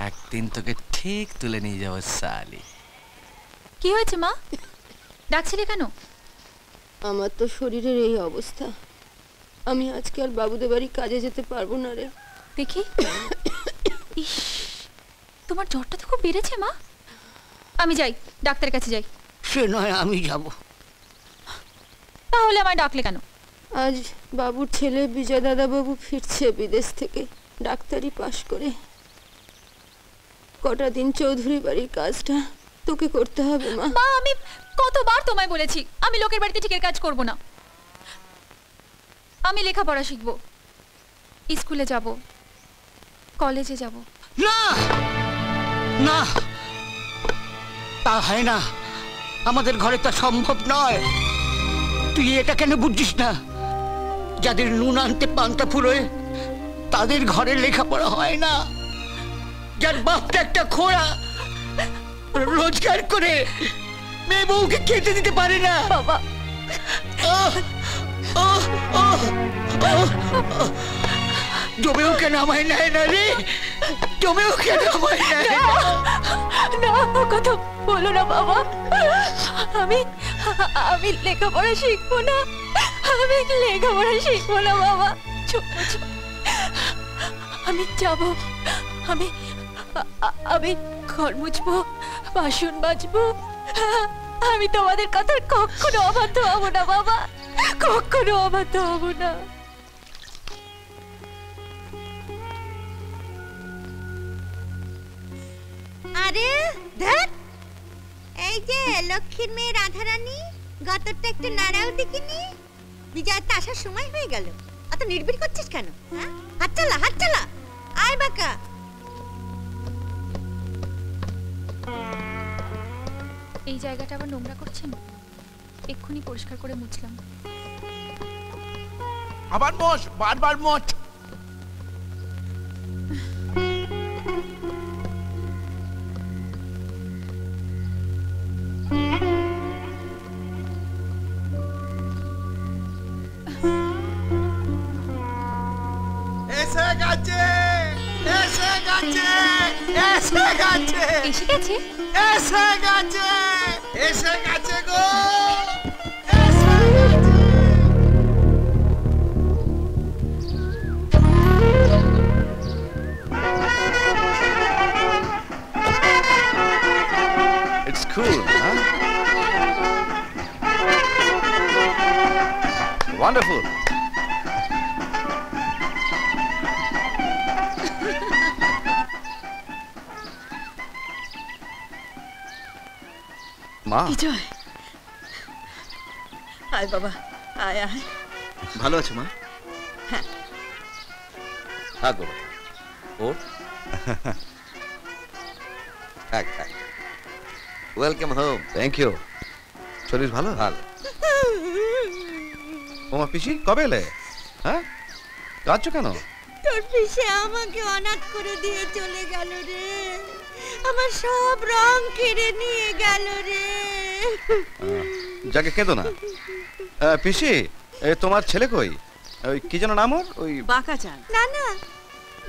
একদিন তোকে ঠিক তুলে নিয়ে যাবো সালি। কি হয়েছে মা, ডাকছিলে কেন? আমার তো শরীরের এই অবস্থা, আমি আজকে আর বাবুদের বাড়ি কাজে যেতে পারবো না রে। দেখি। ইস, তোমার জ্বরটা তো খুব বেড়েছে মা। আমি যাই, ডাক্তারের কাছে যাই। সে নয়, আমি যাব। তাহলে আমায় ডাকলে কেন? আজ বাবুর ছেলে বিজয় দাদা বাবু ফিরছে বিদেশ থেকে ডাক্তারি পাশ করে। কটা দিন চৌধুরী বাড়ির কাজটা তোকে করতে হবে মা। মা, আমি কতবার তোমায় বলেছি আমি লোকের বাড়িতে ঠিকের কাজ করব না। আমি লেখাপড়া শিখবো, স্কুলে যাব, কলেজে যাব। না না, তা হয় না, আমাদের ঘরে তা সম্ভব নয়। তুই এটা কেন বুঝছিস না? যাদের নুন আনতে পান্তা ফুরোয় তাদের ঘরে লেখাপড়া হয় না। যার বাপটা একটা খোড়া, রোজগার করে মেয়ে বউকে খেতে দিতে পারে না। বাবা, জমেও কেন আমায় নেয় না রে? জমেও কেন আমায় নেয় না? না, কথা বলো না বাবা। আমি লেখাপড়া শিখবো না, আমি লেখাপড়া শিখবো না বাবা। আমি যাব, আমি ঘর মুছবো, বাসন মাজবো। আমি তোমাদের কথার কখনো অবাধ্য হব না বাবা, কখনো অবাধ্য হব না। আরে দেখ, এই যে লক্ষ্মীর মেয়ে রাধারানী, গতরটা একটু নাড়াও দেখিনি। বিজয় তো আসার সময় হয়ে গেল, অত নির্বিড় করছিস কেন? হ্যাঁ, হাত চালা, হাত চালা, আয় বাঁকা। এই জায়গাটা আবার নোংরা করছেন, এক্ষুনি পরিষ্কার করে মুছলাম। আবার মোছ, বারবার মোছ। এসে গেছে, এসে গেছে, এসে গেছে, এসে গেছে, এসে গেছে, এসে গেছে গো। It's cool, huh? Wonderful. মা, বিজয়, আয় বাবা, আয় আয়। ভালো আছো মা? হ্যাঁ। থাকো ও। থাক থাক। Welcome home. Thank you. শরীর ভালো? ভালো। ওমা পিসি, কবে এলে? হ্যাঁ, কাঁদছো কেন? তোর পিসে আমাকে অনাথ করে দিয়ে চলে গেল রে, আমার সব রং কেড়ে নিয়ে গেল রে। যাকে কেঁদো না। পিসি, তোমার ছেলে কই? ওই কি যেন নাম ওর? ওই বাঁকা চাঁদ। না না,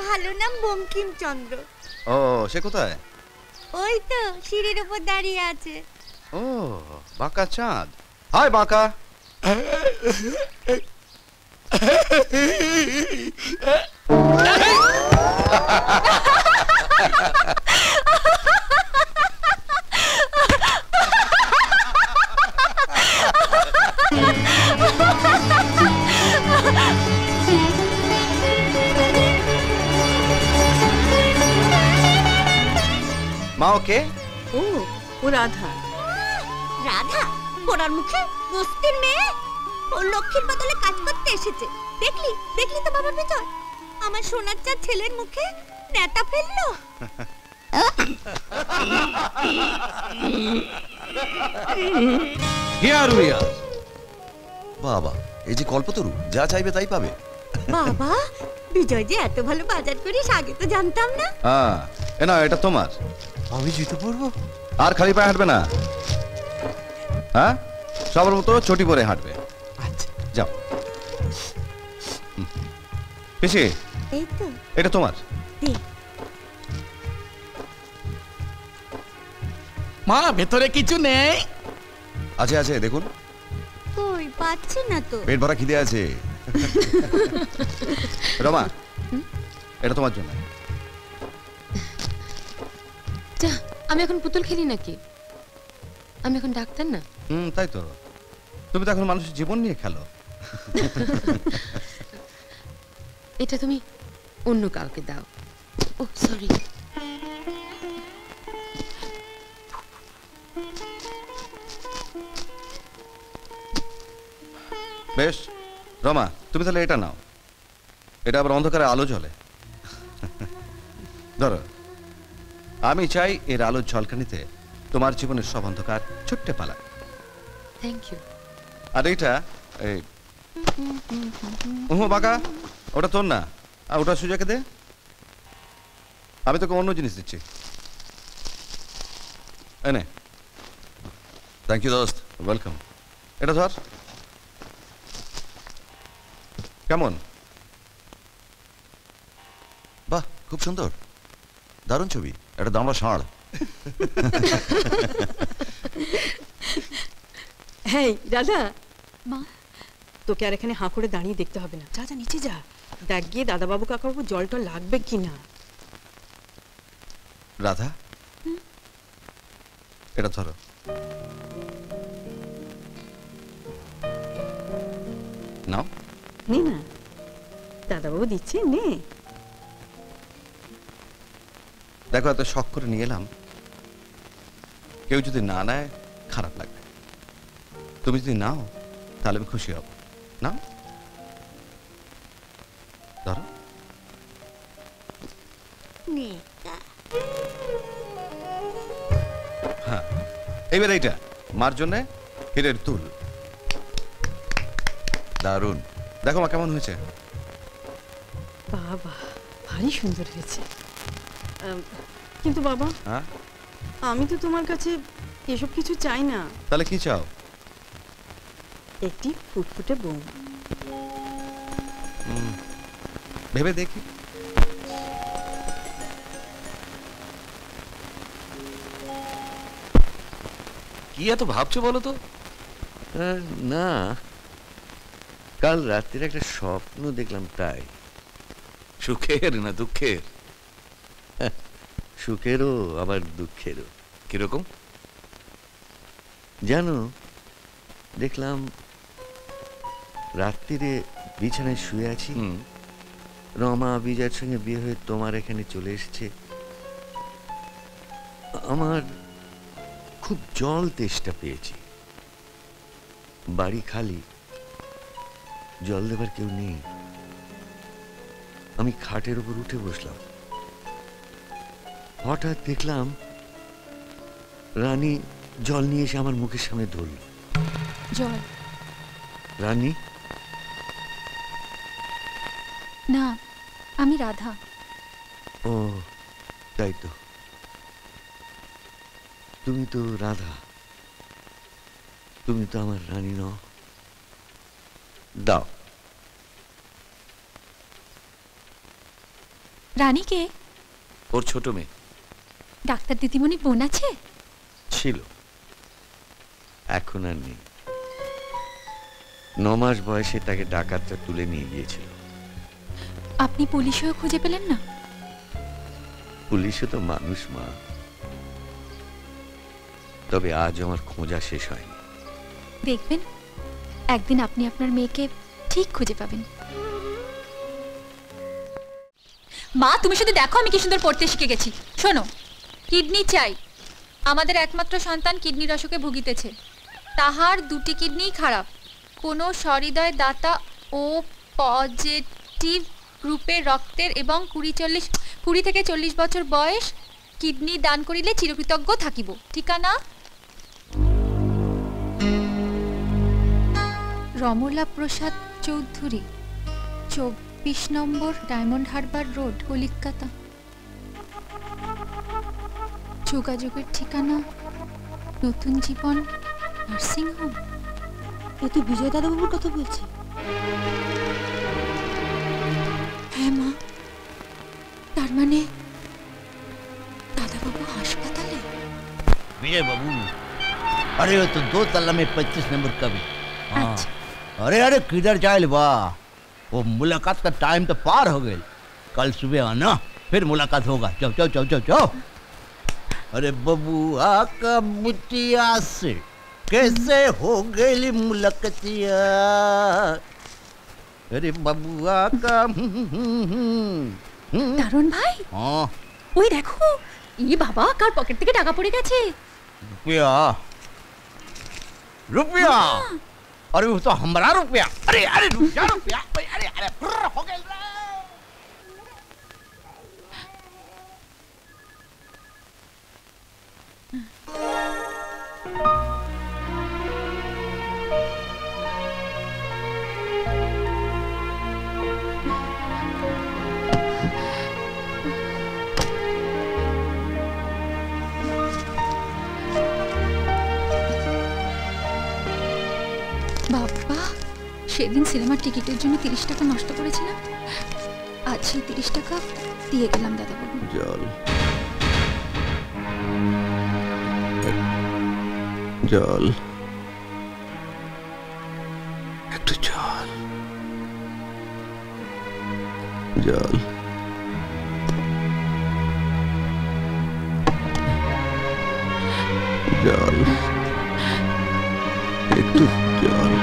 ভালো নাম বঙ্কিমচন্দ্র। ও, সে কোথায়? ওই তো সিঁড়ির উপর দাঁড়িয়ে আছে। ও, বাঁকা চাঁদ। হাই বাঁকা। মা ওকে? ও, ও রাধা। রাধা? পোড়ার মুখে বস্তির মেয়ে, ও লক্ষ্মীর বদলে কাজ করতে এসেছে। দেখলি, দেখলি তো বাবার পেছন, আমার সোনার চাঁদ ছেলের মুখে নেতা ফেললো। বাবা, এই যে কল্পতরু, যা চাইবে তাই পাবে। বাবা, বিজয় যে এত ভালো বাজার করিস আগে তো জানতাম না। হ্যাঁ, এ না, এটা তোমার। আমি জিতে পড়বো? আর খালি পায়ে হাঁটবে না, হ্যাঁ, সবার মতো চটি পরে হাঁটবে। আচ্ছা, যাও। পিসি, এই তো এটা তোমার। দে। মা ভেতরে কিছু নেই? আছে আছে, দেখুন। কই পাচ্ছি না তো। পেট ভরা খিদে আছে। রমা, এটা তোমার জন্য। যা, আমি এখন পুতুল খেলি নাকি? আমি এখন ডাক্তার না। তাই তো। তুমি তো এখন মানুষের জীবন নিয়ে খেলো। এটা তুমি অন্য কাউকে দাও। ও সরি। বেশ রমা, তুমি তাহলে এটা নাও। এটা আবার অন্ধকারে আলো জ্বলে। ধরো, আমি চাই এর আলোর ঝলকানিতে তোমার জীবনের সব অন্ধকার ছুটতে পালা। Thank you. আর এইটা এই বাঁকা, ওটা তোর না, আর ওটা সুজাকে দে। আমি তোকে অন্য জিনিস দিচ্ছি। এনে। থ্যাংক ইউ দোস্ত, ওয়েলকাম। এটা ধর। কেমন? বাহ, খুব সুন্দর, দারুণ ছবি। এটা দামড়া ষাঁড়। হ্যাঁ দাদা, মা, তোকে আর এখানে হাঁ করে দাঁড়িয়ে দেখতে হবে না। যা যা নিচে যা, দেখ গিয়ে দাদাবাবু কাকাবাবু জল টল লাগবে কিনা। রাধা, এটা ধরো। নাও। নে না, দাদাবাবু দিচ্ছে, নে। দেখো, এত শখ করে নিয়ে এলাম, কেউ যদি না নেয় খারাপ লাগবে। তুমি যদি নাও তাহলে আমি খুশি হব। নাও, ধরো। নে হ্যাঁ, এবার এইটা মার জন্য হীরের তুল। দারুণ। দেখো মা, কেমন হয়েছে? বাবা, ভারী সুন্দর হয়েছে। কিন্তু বাবা, হ্যাঁ, আমি তো তোমার কাছে এসব কিছু চাই না। তাহলে কি চাও? একটি ফুটফুটে বউ। ভেবে দেখি। কি এত ভাবছো বলো তো? না, কাল রাত্রির একটা স্বপ্ন দেখলাম, তাই। সুখের না দুঃখের? সুখেরও আবার দুঃখেরও। কিরকম জানো? দেখলাম রাত্রিরে বিছানায় শুয়ে আছি, রমা বিজয়ের সঙ্গে বিয়ে হয়ে তোমার এখানে চলে এসেছে। আমার খুব জল তেষ্টা পেয়েছি, বাড়ি খালি, জল দেবার কেউ নেই। আমি খাটের উপর উঠে বসলাম, হঠাৎ দেখলাম রানী জল নিয়ে এসে আমার মুখের সামনে ধরল। জল? রানী? না, আমি রাধা। ও তাই তো, তুমি তো রাধা, তুমি তো আমার রানী নও। দাও। রানী কে? ওর ছোট মেয়ে। ডাক্তার দিদিমণি বোন আছে? ছিল, এখন আর নেই। 9 মাস বয়সে তাকে ডাকাতরা তুলে নিয়ে গিয়েছিল। আপনি পুলিশেও খুঁজে পেলেন না? পুলিশও তো মানুষ মা, তবে আজ আমার খোঁজা শেষ হয়নি। দেখবেন একদিন আপনি আপনার মেয়েকে ঠিক খুঁজে পাবেন। মা, তুমি শুধু দেখো আমি কি সুন্দর পড়তে শিখে গেছি। শোনো, কিডনি চাই। আমাদের একমাত্র সন্তান কিডনির অসুখে ভুগিতেছে, তাহার 2টি কিডনিই খারাপ। কোনো সহৃদয় দাতা ও পজিটিভ গ্রুপের রক্তের এবং 20 থেকে 40 বছর বয়স কিডনি দান করিলে চিরকৃতজ্ঞ থাকিব। ঠিকানা রমলা প্রসাদ চৌধুরী, 24 নম্বর ডায়মন্ড হারবার রোড, কলিকাতা। যোগাযোগের ঠিকানা নতুন জীবন নার্সিং হোম। এ তো বিজয় দাদাবাবুর কথা বলছে। হ্যাঁ মা, তার মানে দাদাবাবু হাসপাতালে? विजय बाबू, अरे वो तो 2 तल्ला में 25 नंबर का भी। हाँ। अरे अरे किधर जाए वाह, वो मुलाकात का टाइम तो पार हो गए। कल सुबह आना, फिर मुलाकात होगा। जाओ जाओ जाओ जाओ जाओ। अरे बबुआ का मुटिया से कैसे हो गई मुलाकातिया। अरे बबुआ का দারুণ ভাই, हाँ ওই দেখো, ই বাবা, কার পকেট থেকে টাকা পড়ে গেছে। रुपया रुपया, अरे वो तो हमारा रुपया। अरे अरे रुपया रुपया, अरे अरे हो गया। বাবা, সেদিন সিনেমার টিকিটের জন্য 30 টাকা নষ্ট করেছিলাম, আজ সেই 30 টাকা দিয়ে গেলাম দাদাবাবু। জল জল একটু জল জল জল একটু জল।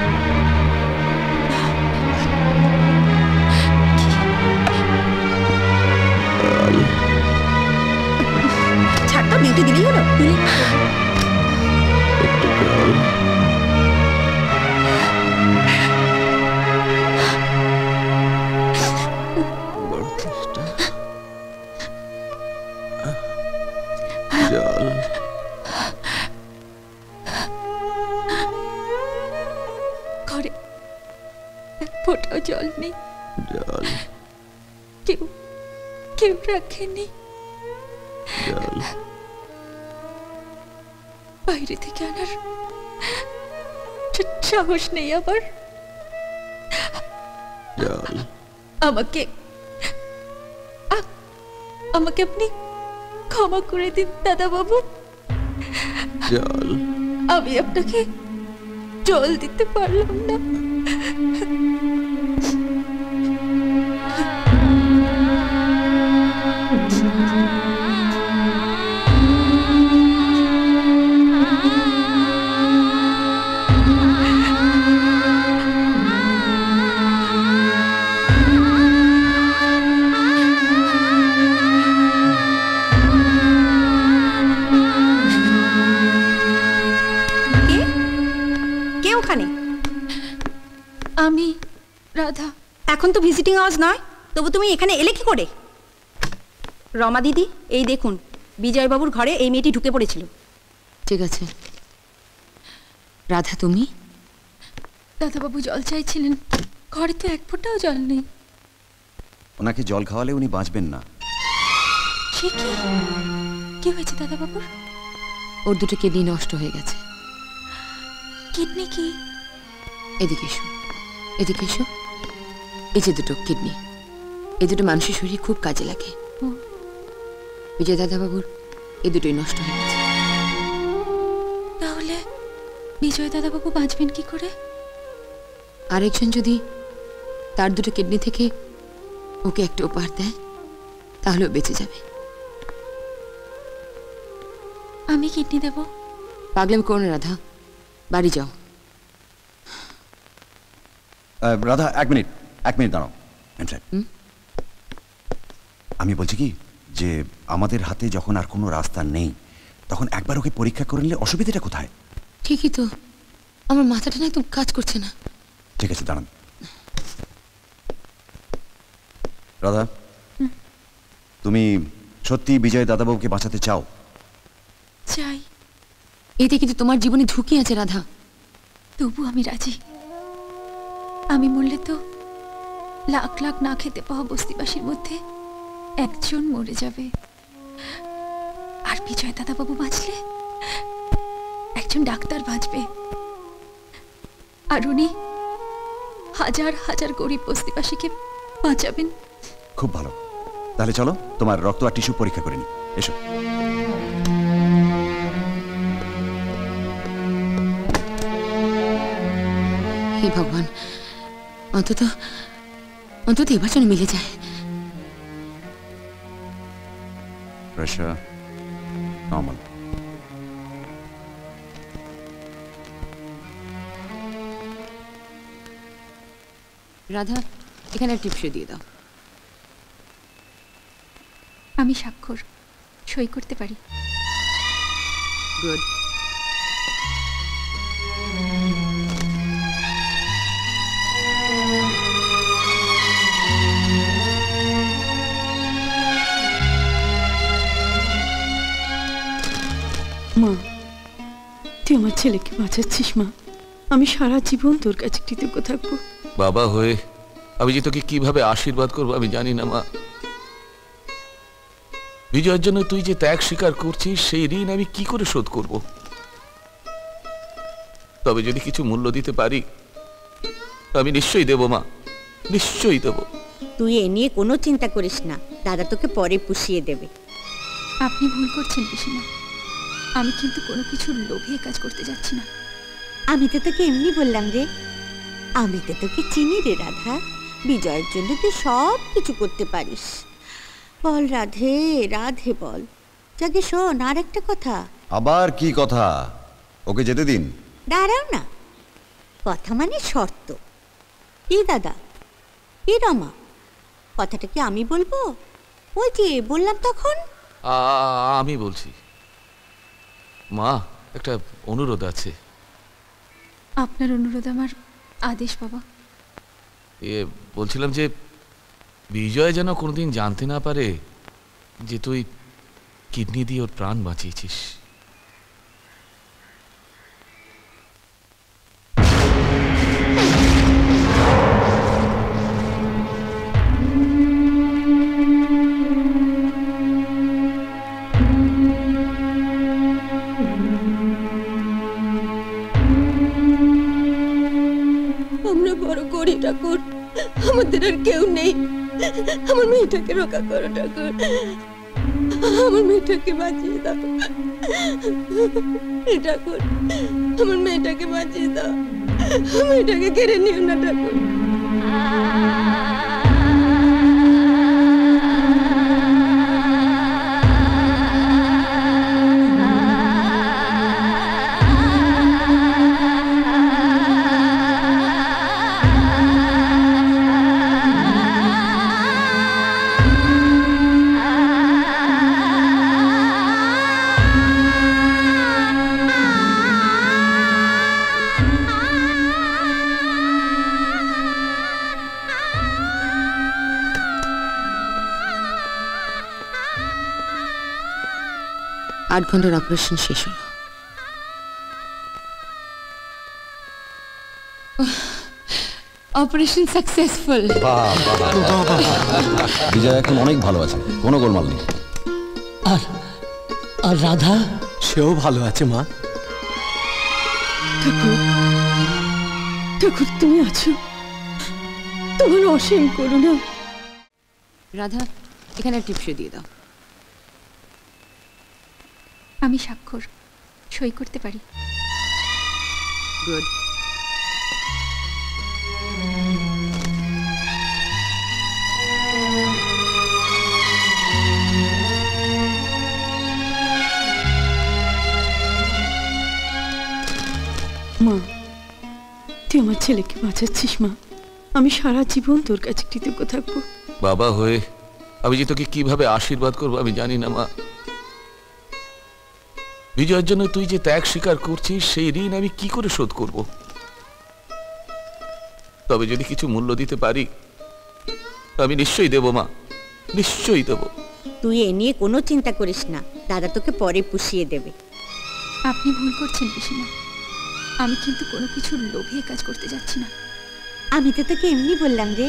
ছাড়টা বিউটি দিলেই হলো। একটু জল। বড় তেষ্টা। জল ঘরে এক ফোঁটাও জল নেই, জল কেউ কেউ রাখেনি। জল বাইরে থেকে আনার সাহস নেই আবার। জল আমাকে আমাকে আপনি ক্ষমা করে দিন দাদাবাবু। জল আমি আপনাকে জল দিতে পারলাম না। আমি রাধা। এখন তো ভিজিটিং আওয়ার্স নয়, তবু তুমি এখানে এলে কি করে? রমা দিদি, এই দেখুন বিজয়বাবুর ঘরে এই মেয়েটি ঢুকে পড়েছিল। ঠিক আছে রাধা, তুমি? দাদাবাবু জল চাইছিলেন, ঘরে তো এক ফোঁটাও জল নেই। ওনাকে জল খাওয়ালে উনি বাঁচবেন না। সে কি? কি হয়েছে দাদাবাবুর? ওর দুটো কিডনি নষ্ট হয়ে গেছে। কিডনি কি? এদিকে এসো, এদিকে এসো। এই যে দুটো কিডনি, এই দুটো মানুষের শরীরে খুব কাজে লাগে। বিজয় দাদাবাবুর এই দুটোই নষ্ট হয়ে গেছে। তাহলে বিজয় দাদাবাবু বাঁচবেন কি করে? আরেকজন যদি তার দুটো কিডনি থেকে ওকে একটা উপহার দেয় তাহলে ও বেঁচে যাবে। আমি কিডনি দেব? পাগলামি করো না রাধা, বাড়ি যাও। রাধা, এক মিনিট দাঁড়াও। আমি বলছি কি, যে আমাদের হাতে যখন আর কোনো রাস্তা নেই তখন একবার ওকে পরীক্ষা করে নিলে অসুবিধাটা কোথায়? ঠিকই তো, আমার মাথাটা না একদম কাজ করছে না। ঠিক আছে, দাঁড়ান। রাধা, তুমি সত্যি বিজয় দাদাবাবুকে বাঁচাতে চাও? চাই। এতে কিন্তু তোমার জীবনে ঝুঁকি আছে রাধা। তবু আমি রাজি। আমি মরলে তো লাখ লাখ না খেতে পাওয়া বস্তিবাসীর মধ্যে একজন মরে যাবে, আর বিজয় দাদাবাবু বাঁচলে একজন ডাক্তার বাঁচবে, আর উনি হাজার হাজার গরিব বস্তিবাসীকে বাঁচাবেন। খুব ভালো, তাহলে চলো তোমার রক্ত আর টিস্যু পরীক্ষা করে নি। এসো। হে ভগবান, অন্তত অন্তত এবার যেন মিলে যায়। Pressure normal. রাধা, এখানে টিপসই দিয়ে দাও। আমি স্বাক্ষর সই করতে পারি। গুড। মা, তুই আমার ছেলেকে বাঁচাচ্ছিস মা। আমি সারা জীবন তোর কাছে কৃতজ্ঞ থাকবো। বাবা হয়ে আমি যে তোকে কিভাবে আশীর্বাদ করবো আমি জানি না মা। বিজয়ের জন্য তুই যে ত্যাগ স্বীকার করছিস সেই ঋণ আমি কি করে শোধ করব? তবে যদি কিছু মূল্য দিতে পারি আমি নিশ্চয়ই দেব মা, নিশ্চয়ই দেব। তুই এ নিয়ে কোনো চিন্তা করিস না, দাদা তোকে পরে পুষিয়ে দেবে। আপনি ভুল করছেন পিসিমা, আমি কিন্তু কোনো কিছুর লোভে এ কাজ করতে যাচ্ছি না। আমি তো তোকে এমনি বললাম রে, আমি তো তোকে চিনি রে রাধা। বিজয়ের জন্য তুই সব কিছু করতে পারিস। বল রাধে, রাধে বল। যাকে শোন, আর একটা কথা। আবার কি কথা? ওকে যেতে দিন। দাঁড়াও না, কথা মানে শর্ত। কি দাদা, কি রমা, কথাটা কি আমি বলবো? ওই যে বললাম তখন। আমি বলছি মা, একটা অনুরোধ আছে। আপনার অনুরোধ আমার আদেশ বাবা। বলছিলাম যে বিজয় যেন কোনোদিন জানতে না পারে যে তুই কিডনি দিয়ে ওর প্রাণ বাঁচিয়েছিস। আমরা বড় করি ঠাকুর, আমাদের আর কেউ নেই। আমার মেয়েটাকে রক্ষা করো ঠাকুর, আমার মেয়েটাকে বাঁচিয়ে দাও ঠাকুর, আমার মেয়েটাকে বাঁচিয়ে দাও, মেয়েটাকে কেড়ে নিও না ঠাকুর। আট ঘন্টার অপারেশন শেষ হলো। Operation successful. বিজয় এখন অনেক ভালো আছে, কোনো গোলমাল নেই। আর আর রাধা? সেও ভালো আছে মা। ঠাকুর, ঠাকুর তুমি আছো, তোমার অসীম করুণা। রাধা, এখানে টিপসই দিয়ে দাও। আমি স্বাক্ষর সই করতে পারি। গুড। মা, তুই আমার ছেলেকে বাঁচাচ্ছিস মা। আমি সারা জীবন তোর কাছে কৃতজ্ঞ থাকবো। বাবা হয়ে আমি যে তোকে কিভাবে আশীর্বাদ করবো আমি জানি না মা। বিজয়ের জন্য তুই যে ত্যাগ স্বীকার করছিস সেই ঋণ আমি কি করে শোধ করব? তবে যদি কিছু মূল্য দিতে পারি আমি নিশ্চয়ই দেব মা, নিশ্চয়ই দেব। তুই এ নিয়ে কোনো চিন্তা করিস না, দাদা তোকে পরে পুষিয়ে দেবে। আপনি ভুল করছেন পিসিমা, আমি কিন্তু কোনো কিছুর লোভে এ কাজ করতে যাচ্ছি না। আমি তো তোকে এমনি বললাম রে,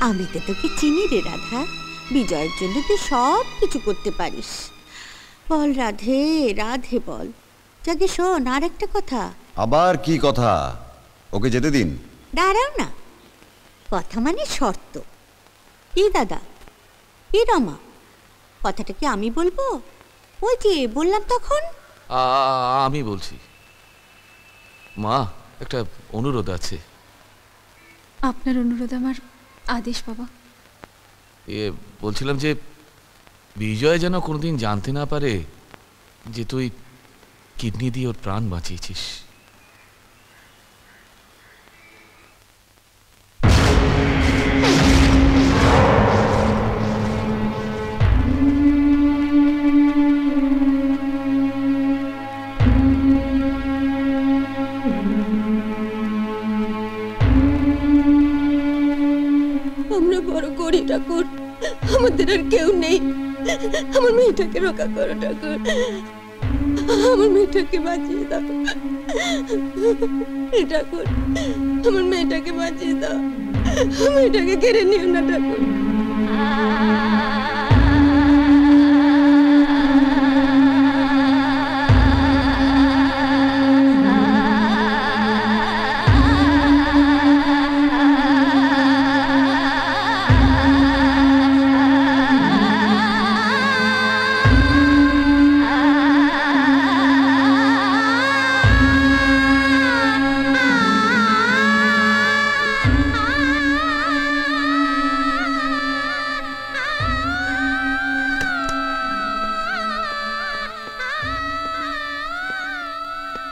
আমি তো তোকে চিনি রে রাধা। বিজয়ের জন্য তুই সব কিছু করতে পারিস। বল রাধে, রাধে বল। যাকে শোন, আর একটা কথা। আবার কি কথা? ওকে যেতে দিন। দাঁড়াও না, কথা মানে শর্ত। কি দাদা, কি রমা, কথাটা কি আমি বলবো? ওই যে বললাম তখন। আমি বলছি মা, একটা অনুরোধ আছে। আপনার অনুরোধ আমার আদেশ বাবা। বলছিলাম যে বিজয় যেন কোনোদিন জানতে না পারে যে তুই কিডনি দিয়ে ওর প্রাণ বাঁচিয়েছিস। আমরা বড় করি ঠাকুর, আমাদের আর কেউ নেই। আমার মেয়েটাকে রক্ষা করো ঠাকুর, আমার মেয়েটাকে বাঁচিয়ে দাও ঠাকুর, আমার মেয়েটাকে বাঁচিয়ে দাও, মেয়েটাকে কেড়ে নিও না ঠাকুর।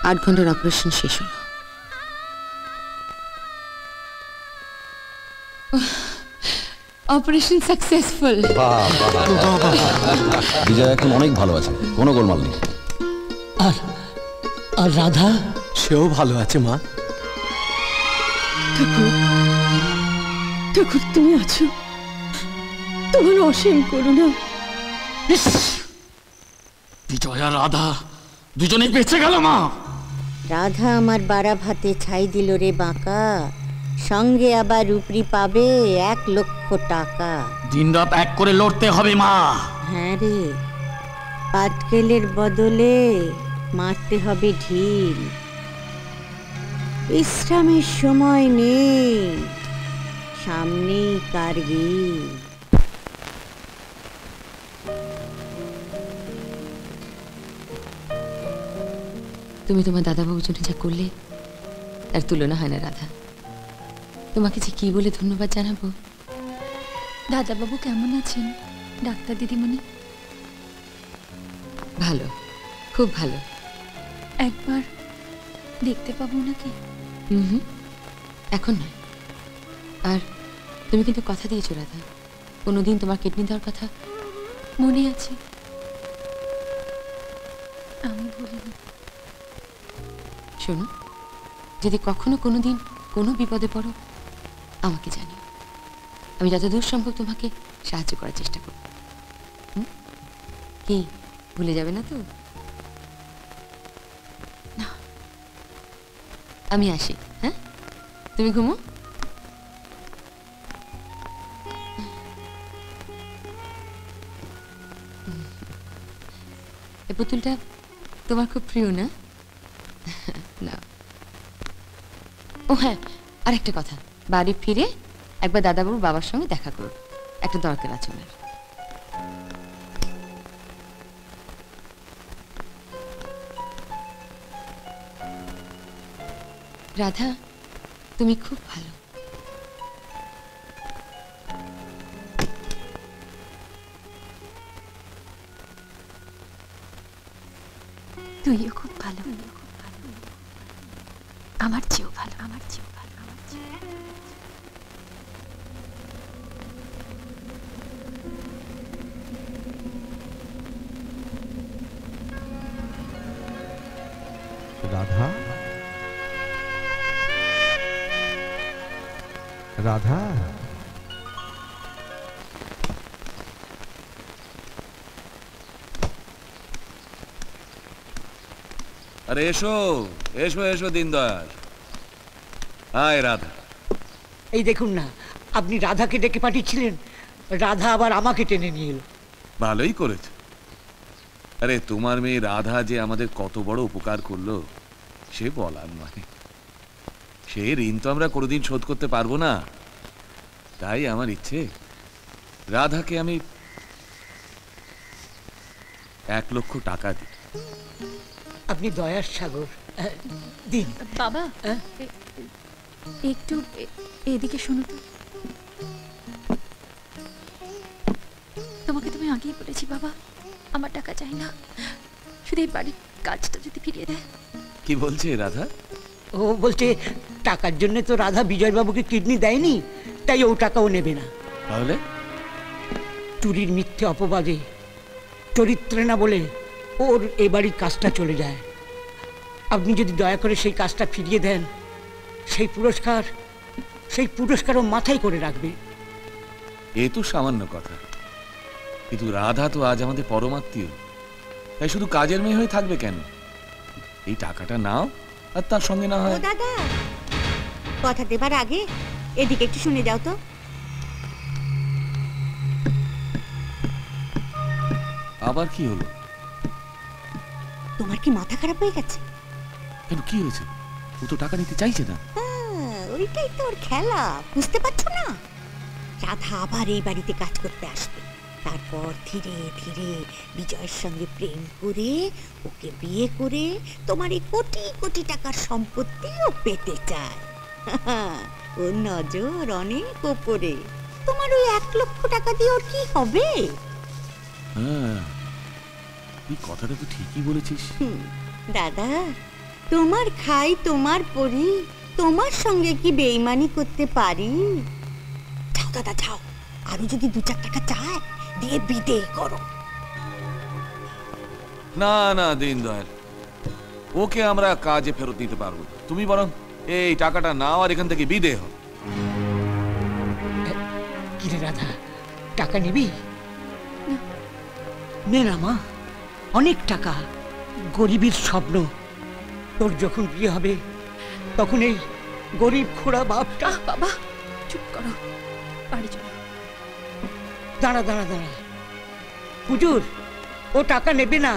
আট ঘন্টার অপারেশন শেষ হলো। Operation successful. বিজয় এখন অনেক ভালো আছে, কোনো গোলমাল নেই। আর আর রাধা? সেও ভালো আছে মা। ঠাকুর, ঠাকুর তুমি আছো, তোমার অসীম করুণা। বিজয় আর রাধা দুজনেই বেঁচে গেল মা। রাধা আমার বাড়া ভাতে ছাই দিল রে বাঁকা, সঙ্গে আবার রূপরি পাবে 1 লক্ষ টাকা। দিনরাত এক করে লড়তে হবে মা। হ্যাঁ রে, পাটকেলের বদলে মারতে হবে ঢিল। বিশ্রামের সময় নেই, সামনেই কারগিল। তুমি তোমার দাদাবাবুর জন্য যা করলে তার তুলনা হয় না রাধা। তোমাকে যে কি বলে ধন্যবাদ জানাবো। দাদাবাবু কেমন আছেন ডাক্তার দিদিমণি? ভালো, খুব ভালো। একবার দেখতে পাবো নাকি? হুম, এখন নয়। আর তুমি কিন্তু কথা দিয়েছো রাধা, কোনোদিন তোমার কিডনি দেওয়ার কথা। মনে আছে, আমি বলিনি। শোনো, যদি কখনো কোনোদিন কোনো বিপদে পড়ো আমাকে জানিও, আমি যতদূর সম্ভব তোমাকে সাহায্য করার চেষ্টা করব। কি ভুলে যাবে না তো? না, আমি আসি। হ্যাঁ, তুমি ঘুমো। এই পুতুলটা তোমার খুব প্রিয় না? না। ও হ্যাঁ, আরেকটা কথা, বাড়ি ফিরে একবার দাদাবাবুর বাবার সঙ্গে দেখা করো, একটা দরকার আছে ওনার। রাধা, তুমি খুব ভালো। তুইও খুব ভালো, আমার চেয়েও ভালো, আমার চেয়েও ভালো, আমার চেয়েও। রাধা, রাধা, আরে এসো এসো এসো দিনদয়াল। হায় রাধা। এই দেখুন না, আপনি রাধাকে ডেকে পাঠিয়েছিলেন, রাধা আবার আমাকে টেনে নিয়ে এলো। ভালোই করেছে। আরে তোমার মেয়ে রাধা যে আমাদের কত বড় উপকার করলো সে বলার নয়। সে ঋণ তো আমরা কোনোদিন শোধ করতে পারবো না, তাই আমার ইচ্ছে রাধাকে আমি 1 লক্ষ টাকা দিই। আপনি দয়ার সাগর, দিন। বাবা, একটু এদিকে শোনো তো। তোমাকে তুমি আগেই বলেছি বাবা, আমার টাকা চাই না, শুধু এই বাড়ির কাজটা যদি ফিরিয়ে দেয়। কি বলছে রাধা? ও বলছে টাকার জন্য তো রাধা বিজয়বাবুকে কিডনি দেয়নি, তাই ও টাকাও নেবে না। তাহলে চুরির মিথ্যে অপবাদে, চরিত্রে না বলে ওর এ বাড়ির কাজটা চলে যায়। আপনি যদি দয়া করে সেই কাজটা ফিরিয়ে দেন, সেই পুরস্কার ও মাথায় করে রাখবে। এ তো সামান্য কথা, কিন্তু রাধা তো আজ আমাদের পরমাত্মীয়, তাই শুধু কাজের মেয়ে হয়ে থাকবে কেন? এই টাকাটা নাও, আর তার সঙ্গে না হয়। ও দাদা, কথা দেবার আগে এদিকে একটু শুনে যাও তো। আবার কি হলো? তোমার কি মাথা খারাপ হয়ে গেছে? কেন, কি হয়েছে? ও তো টাকা নিতে চাইছে না। ওইটাই তো ওর খেলা, বুঝতে পারছো না? রাধা আবার এই বাড়িতে কাজ করতে আসবে, তারপর ধীরে ধীরে বিজয়ের সঙ্গে প্রেম করে ওকে বিয়ে করে তোমার এই কোটি কোটি টাকার সম্পত্তি ও পেতে চায়। ওর নজর অনেক ওপরে। তোমার ওই 1 লক্ষ টাকা দিয়ে ওর কি হবে? হ্যাঁ, তুই কথাটা তো ঠিকই বলেছিস। দাদা, তোমার খাই তোমার পরি, তোমার সঙ্গে কি বেইমানি করতে পারি? যাও দাদা যাও, আরো যদি 2-4 টাকা চায় দিয়ে বিদে করো। না না দীনদয়াল, ওকে আমরা কাজে ফেরত দিতে পারবো না। তুমি বরং এই টাকাটা নাও আর এখান থেকে বিদে হও। কিরে রাধা, টাকা নিবি? নে না মা, অনেক টাকা, গরিবের স্বপ্ন। তোর যখন বিয়ে হবে তখন এই গরিব খোড়া বাপটা। বাবা চুপ করো, বাড়ি চলো। দাঁড়া দাঁড়া দাঁড়া, হুজুর ও টাকা নেবে না,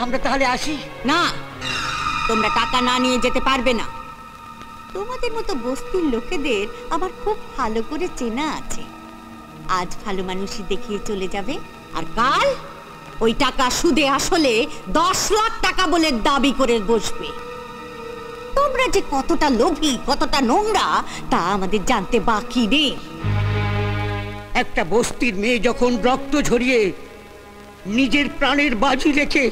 আমরা তাহলে আসি। না, তোমরা টাকা না নিয়ে যেতে পারবে না। তোমাদের মতো বস্তির লোকেদের আমার খুব ভালো করে চেনা আছে। আজ ভালো মানুষই দেখিয়ে চলে যাবে, আর কাল ওই টাকা সুদে আসলে 10 লাখ টাকা বলে দাবি করে বসবে। তোমরা যে কতটা লোভী, কতটা নোংরা, তা আমাদের জানতে বাকি নেই। একটা বস্তির মেয়ে যখন রক্ত ঝরিয়ে নিজের প্রাণের বাজি রেখে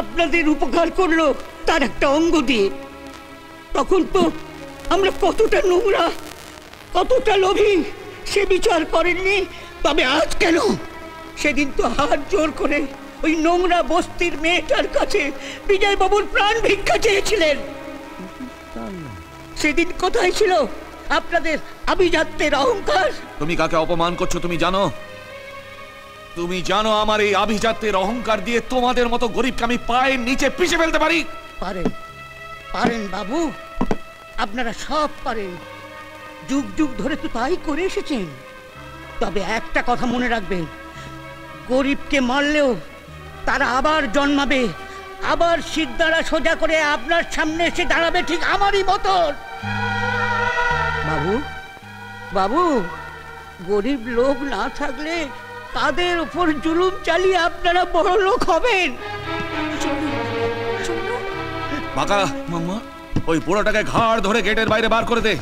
আপনাদের উপকার করলো তার একটা অঙ্গ দিয়ে, তখন তো আমরা কতটা নোংরা, কতটা লোভী সে বিচার করেননি। তবে আজ কেন? সেদিন তো হাত জোর করে ওই নোংরা বস্তির মেয়েটার কাছে বিজয়বাবুর প্রাণ ভিক্ষা চেয়েছিলেন। সেদিন কোথায় ছিল আপনাদের আভিজাত্যের অহংকার? তুমি কাকে অপমান করছো তুমি জানো? তুমি জানো আমার এই আভিজাত্যের অহংকার দিয়ে তোমাদের মতো গরিবকে আমি পায়ের নিচে পিষে ফেলতে পারি? পারেন, পারেন বাবু, আপনারা সব পারেন, যুগ যুগ ধরে তো তাই করে এসেছেন। তবে একটা কথা মনে রাখবেন, গরিবকে মারলেও তারা আবার জন্মাবে, আবার সিদ্ধারা সোজা করে আপনার সামনে এসে দাঁড়াবে, ঠিক আমারই মতন। বাবু বাবু, গরিব লোক না থাকলে তাদের উপর জুলুম চালিয়ে আপনারা বড় লোক হবেন। বাকা মাম্মা, ওই বুড়োটাকে ঘাড় ধরে গেটের বাইরে বার করে দে,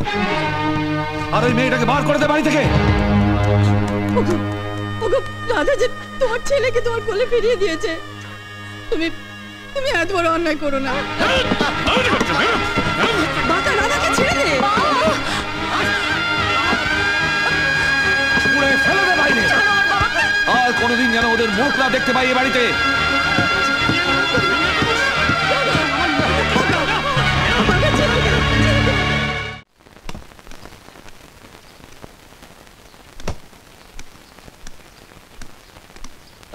আর ওই মেয়েটাকে বার করে দে বাড়ি থেকে। রাধা যে তোমার ছেলেকে তোমার কোলে ফিরিয়ে দিয়েছে, তুমি তুমি এত বড় অন্যায় করো না। বাঁকা, রাধাকে ছেড়ে দে। পুড়ে ফেলে দে বাইরে, আর কোনোদিন যেন ওদের মুখ না দেখতে পাই এ বাড়িতে।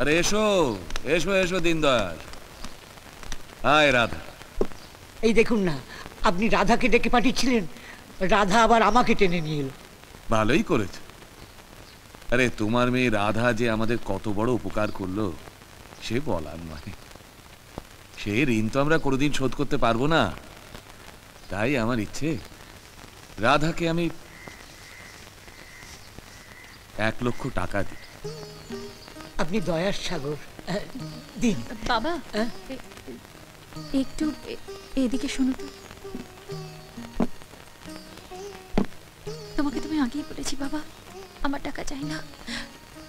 আরে এসো এসো এসো দীনদয়াল, হায় রাধা। এই দেখুন না, আপনি রাধাকে ডেকে পাঠিয়েছিলেন, রাধা আবার আমাকে টেনে নিয়ে এলো। ভালোই করেছে। আরে তোমার মেয়ে রাধা যে আমাদের কত বড় উপকার করলো সে বলার নয়। সে ঋণ তো আমরা কোনোদিন শোধ করতে পারবো না, তাই আমার ইচ্ছে রাধাকে আমি 1 লক্ষ টাকা দিই। আপনি দয়ার সাগর, দিন। বাবা একটু এদিকে শোনো তো। আগেই বলেছি বাবা, আমার টাকা চাই না,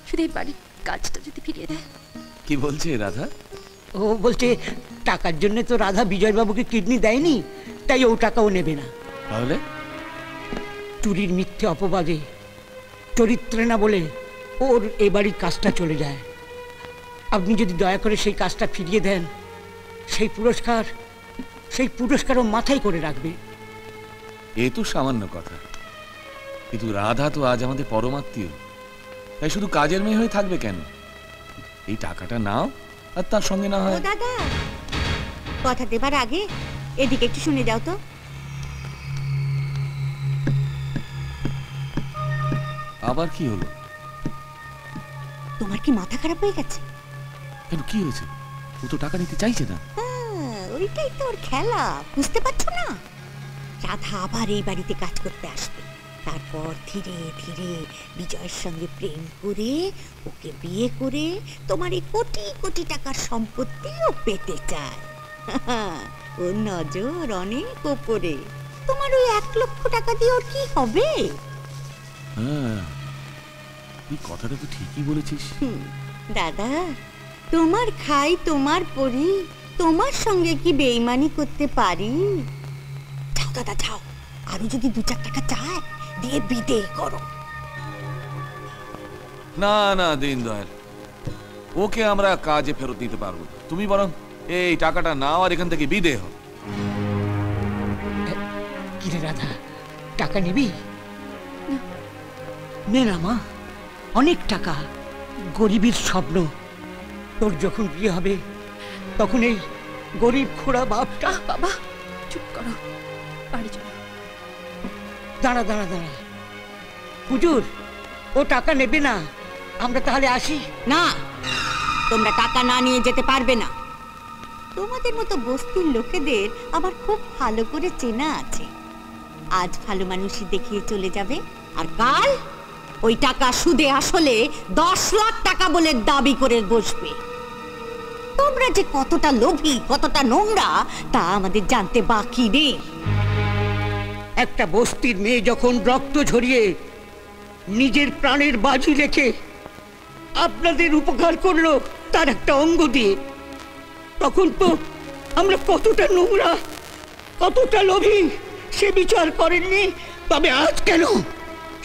শুধু এই বাড়ির কাজটা যদি ফিরিয়ে দেয়। কি বলছে রাধা? ও বলছে টাকার জন্য তো রাধা বিজয়বাবুকে কিডনি দেয়নি, তাই ও টাকাও নেবে না। তাহলে চুরির মিথ্যে অপবাদে, চরিত্রে না বলে ওর এ বাড়ির কাজটা চলে যায়। আপনি যদি দয়া করে সেই কাজটা ফিরিয়ে দেন, সেই পুরস্কার ও মাথায় করে রাখবে। এ তো সামান্য কথা, কিন্তু রাধা তো আজ আমাদের পরমাত্মীয়, তাই শুধু কাজের মেয়ে হয়ে থাকবে কেন? এই টাকাটা নাও, আর তার সঙ্গে না হয়। ও দাদা, কথা দেবার আগে এদিকে একটু শুনে যাও তো। আবার কি হলো? তোমার কি মাথা খারাপ হয়ে গেছে? কেন, কি হয়েছে? ও তো টাকা নিতে চাইছে না। ওইটাই তো ওর খেলা, বুঝতে পারছো না? রাধা আবার এই বাড়িতে কাজ করতে আসবে, তারপর ধীরে ধীরে বিজয়ের সঙ্গে প্রেম করে ওকে বিয়ে করে তোমার এই কোটি কোটি টাকার সম্পত্তি ও পেতে চায়। ওর নজর অনেক ওপরে। তোমার ওই 1 লক্ষ টাকা দিয়ে ওর কি হবে? হ্যাঁ, এই কথাটা তো ঠিকই বলেছিস। দাদা, তোমার খাই তোমার পরি, তোমার সঙ্গে কি বেইমানি করতে পারি? যাও দাদা যাও, আরো যদি 2-4 টাকা চায় দিয়ে বিদেয় করো। না না দীনদয়াল, ওকে আমরা কাজে ফেরত দিতে পারবো না। তুমি বরং এই টাকাটা নাও আর এখান থেকে বিদেয় হও। কিরে রাধা, টাকা নিবি? নে না মা, অনেক টাকা, গরিবের স্বপ্ন। তোর যখন বিয়ে হবে তখন এই গরিব খোড়া বাপটা। বাবা চুপ করো, বাড়ি চলো। দাঁড়া দাঁড়া দাঁড়া, হুজুর ও টাকা নেবে না, আমরা তাহলে আসি। না, তোমরা টাকা না নিয়ে যেতে পারবে না। তোমাদের মতো বস্তির লোকেদের আমার খুব ভালো করে চেনা আছে। আজ ভালো মানুষই দেখিয়ে চলে যাবে, আর কাল ওই টাকা সুদে আসলে 10 লাখ টাকা বলে দাবি করে বসবে। তোমরা যে কতটা লোভী, কতটা নোংরা, তা আমাদের জানতে বাকি নেই। একটা বস্তির মেয়ে যখন রক্ত ঝরিয়ে নিজের প্রাণের বাজি রেখে আপনাদের উপকার করলো তার একটা অঙ্গ দিয়ে, তখন তো আমরা কতটা নোংরা, কতটা লোভী সে বিচার করেননি। তবে আজ কেন?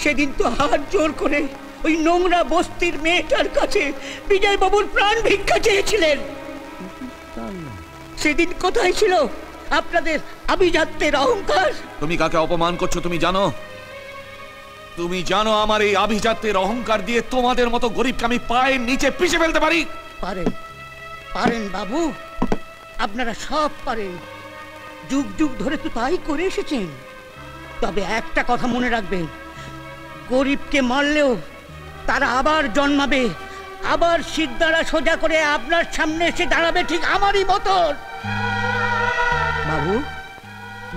সেদিন তো হাত জোর করে ওই নোংরা বস্তির মেয়েটার কাছে বিজয়বাবুর প্রাণ ভিক্ষা চেয়েছিলেন। সেদিন কোথায় ছিল আপনাদের আভিজাত্যের অহংকার? তুমি কাকে অপমান করছো তুমি জানো? তুমি জানো আমার এই আভিজাত্যের অহংকার দিয়ে তোমাদের মতো গরিবকে আমি পায়ের নিচে পিষে ফেলতে পারি? পারেন, পারেন বাবু, আপনারা সব পারেন, যুগ যুগ ধরে তো তাই করে এসেছেন। তবে একটা কথা মনে রাখবেন, গরিবকে মারলেও তারা আবার জন্মাবে, আবার সিদ্ধারা সোজা করে আপনার সামনে এসে দাঁড়াবে, ঠিক আমারই মতন। বাবু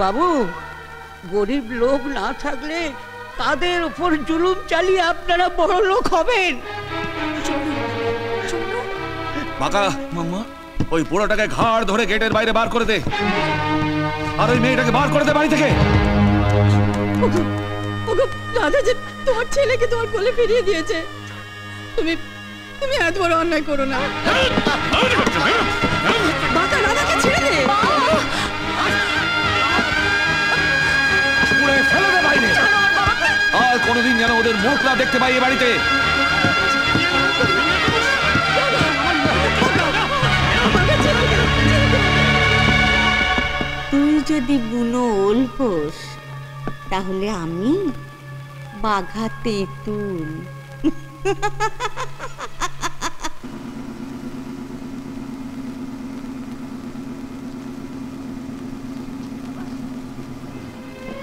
বাবু, গরিব লোক না থাকলে তাদের উপর জুলুম চালিয়ে আপনারা বড় লোক হবেন। বাঁকা মাম্মা, ওই বুড়োটাকে ঘাড় ধরে গেটের বাইরে বার করে দে, আর ওই মেয়েটাকে বার করে দে বাড়ি থেকে। রাধা যে তোমার ছেলেকে তোমার কোলে ফিরিয়ে দিয়েছে, তুমি তুমি এত বড় অন্যায় করো না। বাঁকা, রাধাকে ছেড়ে দে। ফেলে দে বাইরে, আর কোনোদিন যেন ওদের মুখ না দেখতে পাই এ বাড়িতে। তুই যদি বুনো ওল হোস, তাহলে আমি বাঘা তেঁতুল।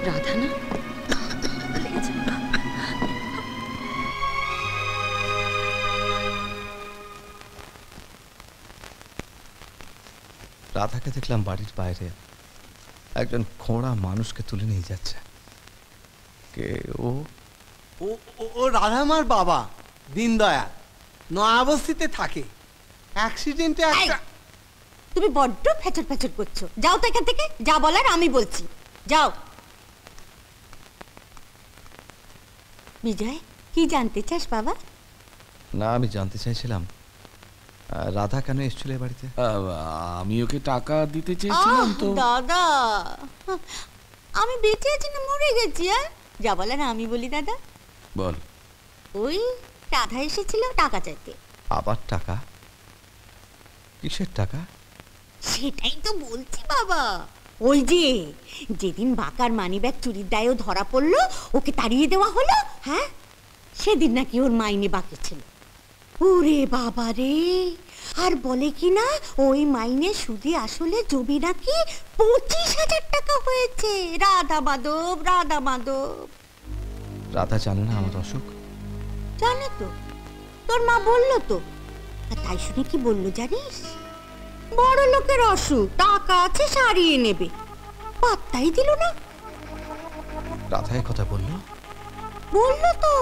রাধা না? রাধাকে দেখলাম বাড়ির বাইরে একজন খোঁড়া মানুষকে তুলে নিয়ে যাচ্ছে। কে ও? ও রাধামার বাবা দীনদয়াল, নয়াবস্তিতে থাকে। অ্যাক্সিডেন্টে একটা। তুমি বড্ড ফ্যাচর ফ্যাচর করছো, যাও তো এখান থেকে, যা বলার আমি বলছি, যাও। বিজয় কি জানতে চাস বাবা? না, আমি জানতে চাইছিলাম রাধা কেন এসেছিল এ বাড়িতে? আমি ওকে টাকা দিতে চেয়েছিলাম তো। দাদা, আমি বেঁচে আছি না মরে গেছি? যা বলার আমি বলি দাদা। বল। ওই রাধা এসেছিল টাকা চাইতে। আবার টাকা? কিসের টাকা? সেটাই তো বলছি বাবা। ওই যে যেদিন বাকার মানিব্যাগ চুরির দায়েও ধরা পড়লো, ওকে তাড়িয়ে দেওয়া হলো, হ্যাঁ, সেদিন নাকি ওর মাইনে বাকি ছিল। ওরে বাবা রে! আর বলে কি না ওই মাইনে সুদে আসলে জমি নাকি 25,000 টাকা হয়েছে। রাধা মাধব, রাধা মাধব। রাধা জানে না আমার অসুখ? জানে তো, তোর মা বললো তো। আর তাই শুনে কি বললো জানিস? বড় লোকের অসুখ, টাকা আছে সারিয়ে নেবে। পাত্তাই দিল না। রাধা এই কথা বললো? বললো তো।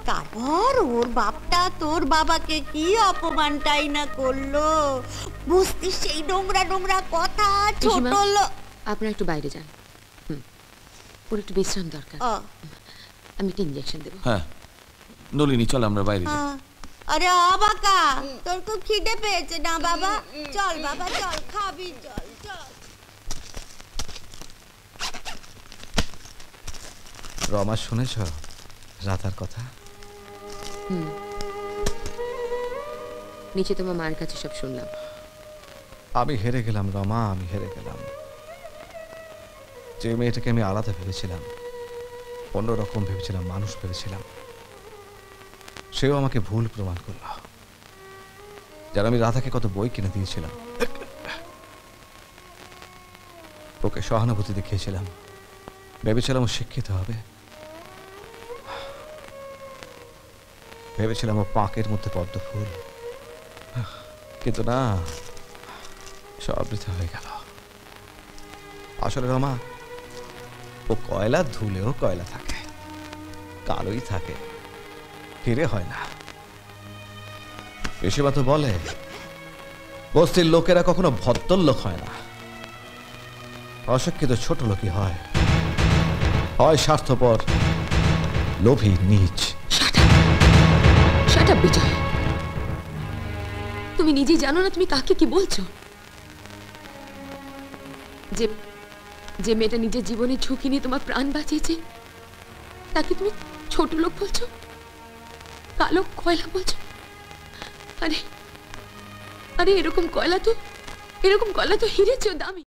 তারপর ওর বাপটা তোর বাবাকে কি অপমানটাই না করলো। বুঝতে সেই নোংরা নোংরা কথা। ছোট লোক। আপনারা একটু বাইরে যান। ওর একটু বিশ্রাম দরকার। আমি একটা ইঞ্জেকশন দেবো। হ্যাঁ নলিনী, চল আমরা বাইরে যাই। আরে বাকা, তোর খুব খিদে পেয়েছে না বাবা? চল বাবা চল, খাবি, চল চল। রমা, শুনেছ রাধার কথা? নিচে তোমার মায়ের কাছে সব শুনলাম। আমি হেরে গেলাম রমা, আমি হেরে গেলাম। যে মেয়েটাকে আমি আলাদা ভেবেছিলাম, অন্যরকম ভেবেছিলাম, মানুষ ভেবেছিলাম, সেও আমাকে ভুল প্রমাণ করল। যারা আমি রাধাকে কত বই কিনে দিয়েছিলাম, ওকে সহানুভূতি দেখিয়েছিলাম, ভেবেছিলাম ও শিক্ষিত হবে, ভেবেছিলাম ও পাঁকের মধ্যে পদ্ম ফুল, কিন্তু না, সব বৃথা হয়ে গেল। আসলে রমা, ও কয়লা ধুলেও কয়লা থাকে, কালোই থাকে, হিরে হয় না। বেশিরভাগ তো বলে বস্তির লোকেরা কখনো ভদ্রলোক হয় না, অশিক্ষিত ছোট লোকই হয়, হয় স্বার্থপর, লোভী, নীচ। শাট আপ বিজয়, তুমি নিজে জানো না তুমি কাকে কি বলছো? যে যে মেয়েটা নিজের জীবনে ঝুঁকি নিয়ে তোমার প্রাণ বাঁচিয়েছে, তাকে তুমি ছোট লোক বলছো, কালো কয়লা বলছো? আরে আরে এরকম কয়লা তো হিরের চেয়েও দামি।